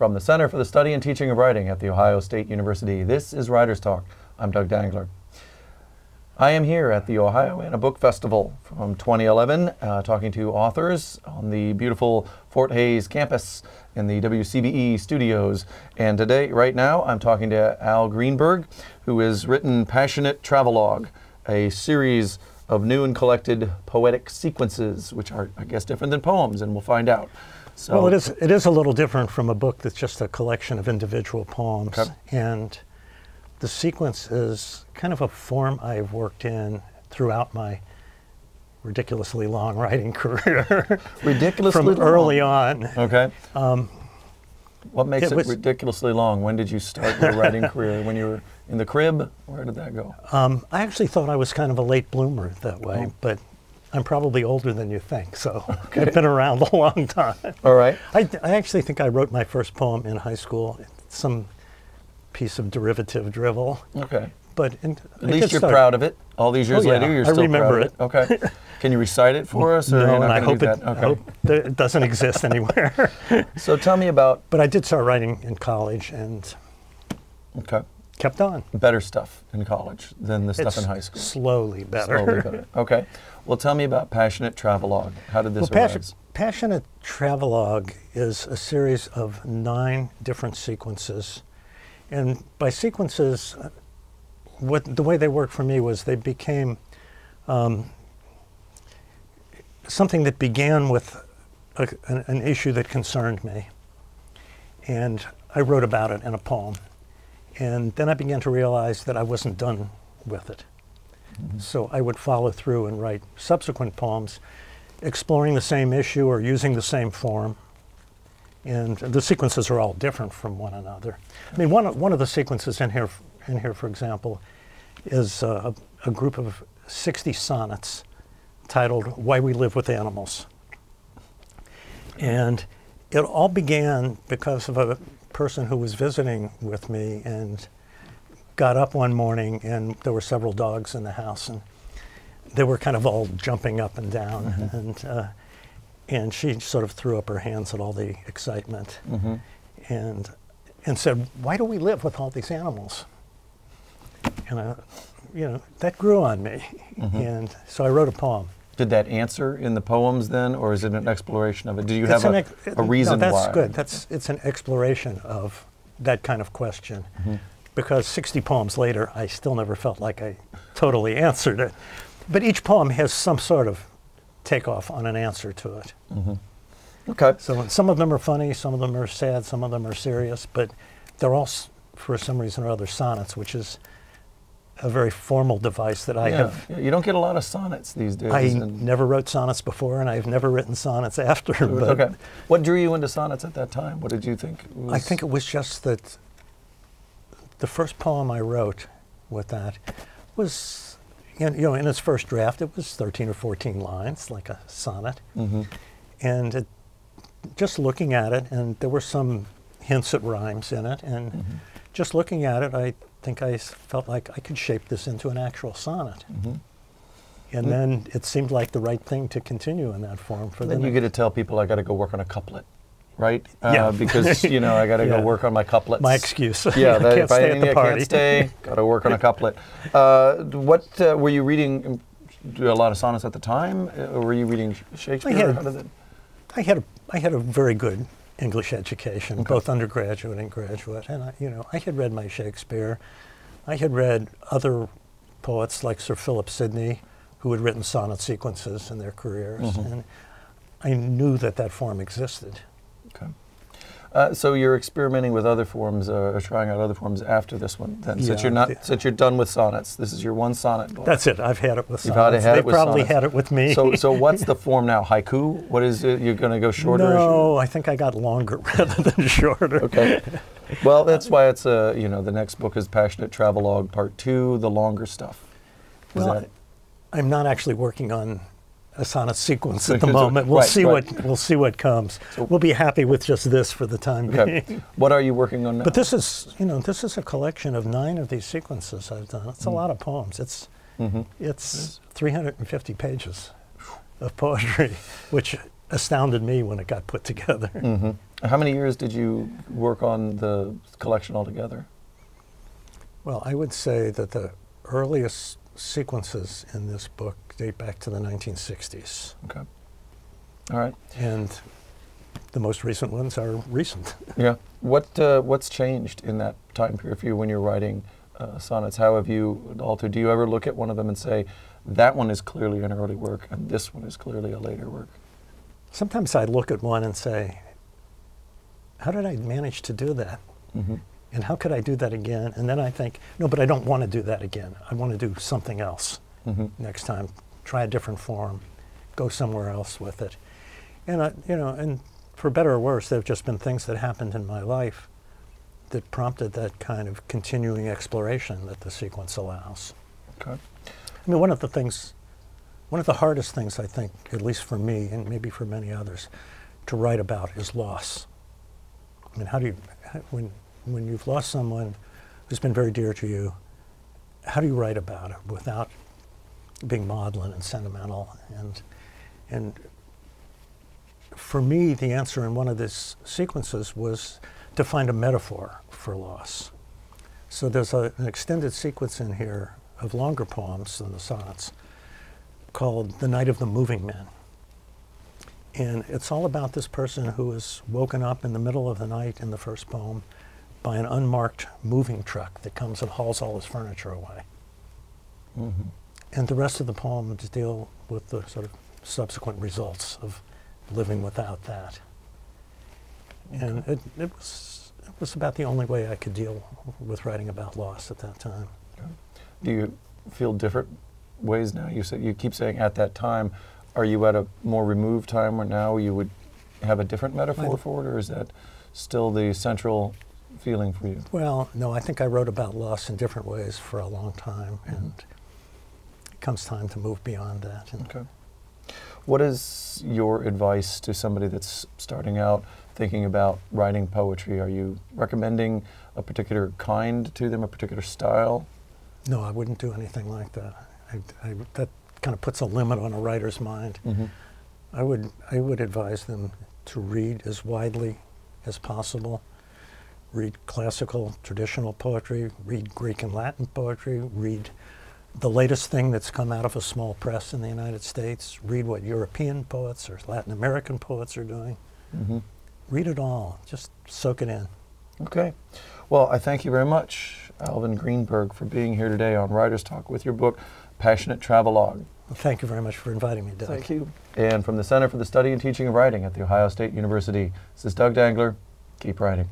From the Center for the Study and Teaching of Writing at The Ohio State University, this is Writers Talk. I'm Doug Dangler. I am here at the Ohioana Book Festival from 2011, talking to authors on the beautiful Fort Hays campus in the WCBE studios. And today, right now, I'm talking to Al Greenberg, who has written Passionate Travelogue, a series of new and collected poetic sequences, which are, I guess, different than poems, and we'll find out. So, well, it is a little different from a book that's just a collection of individual poems. Okay. And the sequence is kind of a form I've worked in throughout my ridiculously long writing career. Ridiculously from long? early on. Okay. What makes it ridiculously long? When did you start your writing career? When you were in the crib? Where did that go? I actually thought I was kind of a late bloomer that way, but I'm probably older than you think, so I've been around a long time. All right. I actually think I wrote my first poem in high school, some piece of derivative drivel. Okay. But at least you're proud of it. All these years later, you're still remember proud of it. Okay. Can you recite it for us? Or no, and I hope it doesn't exist anywhere. So tell me about... But I did start writing in college and kept on. Better stuff in college than the stuff in high school. Slowly better. Slowly better. Okay. Well, tell me about Passionate Travelogue. How did this arise? Passionate Travelogue is a series of 9 different sequences. And by sequences, the way they worked for me was they became something that began with an issue that concerned me. And I wrote about it in a poem. And then I began to realize that I wasn't done with it. Mm-hmm. So I would follow through and write subsequent poems exploring the same issue or using the same form. And the sequences are all different from one another. I mean, one of the sequences in here, for example, is a group of 60 sonnets titled "Why We Live with Animals." And it all began because of a person who was visiting with me and got up one morning and there were several dogs in the house and they were kind of all jumping up and down. Mm-hmm. And she sort of threw up her hands at all the excitement. Mm-hmm. and said, "Why do we live with all these animals?" And that grew on me. Mm-hmm. And so I wrote a poem. Did that answer in the poems then, or is it an exploration of it? Do you have a reason why? No, that's good. It's an exploration of that kind of question. Mm-hmm. Because 60 poems later, I still never felt like I totally answered it. But each poem has some sort of takeoff on an answer to it. Mm-hmm. Okay. So some of them are funny, some of them are sad, some of them are serious, but they're all, for some reason or other, sonnets, which is a very formal device that I have. Yeah. You don't get a lot of sonnets these days. I never wrote sonnets before, and I've never written sonnets after. But okay. What drew you into sonnets at that time? What did you think? I think it was just that the first poem I wrote with that was, in its first draft, it was 13 or 14 lines, like a sonnet. Mm-hmm. And just looking at it, and there were some hints at rhymes in it, and mm-hmm. just looking at it, I think I felt like I could shape this into an actual sonnet. Mm-hmm. And then it seemed like the right thing to continue in that form. Then you get to tell people I got to go work on a couplet, right? Yeah. Because, I got to go work on my couplets. My excuse. Yeah, I can't stay at the party. Can't stay, got to work on a couplet. What were you reading? A lot of sonnets at the time? Or were you reading Shakespeare? I had a very good English education, both undergraduate and graduate, and I had read my Shakespeare. I had read other poets like Sir Philip Sidney, who had written sonnet sequences in their careers, mm-hmm. and I knew that form existed. Okay. So you're experimenting with other forms, or trying out other forms after this one, then, since you're done with sonnets. This is your one sonnet book. That's it. I've had it with sonnets. They probably had it with me. So what's the form now? Haiku? What is it? You're going to go shorter? No, I think I got longer rather than shorter. Okay. Well, that's why it's the next book is Passionate Travelogue Part 2, the longer stuff. I'm not actually working on a sonnet sequence at the moment. We'll see what comes. So we'll be happy with just this for the time being. What are you working on now? But this is a collection of 9 of these sequences I've done. It's a lot of poems. It's 350 pages of poetry, which astounded me when it got put together. Mm-hmm. How many years did you work on the collection altogether? Well, I would say that the earliest sequences in this book date back to the 1960s. Okay. All right. And the most recent ones are recent. Yeah. What's changed in that time period for you when you're writing sonnets? How have you altered? Do you ever look at one of them and say, that one is clearly an early work and this one is clearly a later work? Sometimes I look at one and say, how did I manage to do that? Mm-hmm. And how could I do that again? And then I think, no, but I don't want to do that again. I want to do something else next time. Try a different form. Go somewhere else with it. And you know, and for better or worse, there have just been things that happened in my life that prompted that kind of continuing exploration that the sequence allows. Okay. I mean, one of the hardest things, I think, at least for me and maybe for many others, to write about is loss. I mean, how do you, when you've lost someone who's been very dear to you, how do you write about it without being maudlin and sentimental? And for me, the answer in one of these sequences was to find a metaphor for loss. So there's an extended sequence in here of longer poems than the sonnets called The Night of the Moving Men. And it's all about this person who is woken up in the middle of the night in the first poem by an unmarked moving truck that comes and hauls all his furniture away. Mm-hmm. And the rest of the poems deal with the sort of subsequent results of living without that. Okay. And it was about the only way I could deal with writing about loss at that time. Okay. Do you feel different ways now? You keep saying at that time. Are you at a more removed time where now you would have a different metaphor for it, or is that still the central feeling for you? Well, no, I think I wrote about loss in different ways for a long time, and it comes time to move beyond that. Okay. What is your advice to somebody that's starting out thinking about writing poetry? Are you recommending a particular kind to them, a particular style? No, I wouldn't do anything like that. That kind of puts a limit on a writer's mind. Mm-hmm. I would advise them to read as widely as possible. Read classical, traditional poetry, read Greek and Latin poetry, read the latest thing that's come out of a small press in the United States, read what European poets or Latin American poets are doing. Mm-hmm. Read it all, just soak it in. Okay. Well, I thank you very much, Alvin Greenberg, for being here today on Writers Talk with your book, Passionate Travelogue. Well, thank you very much for inviting me, Doug. Thank you. And from the Center for the Study and Teaching of Writing at The Ohio State University, this is Doug Dangler. Keep writing.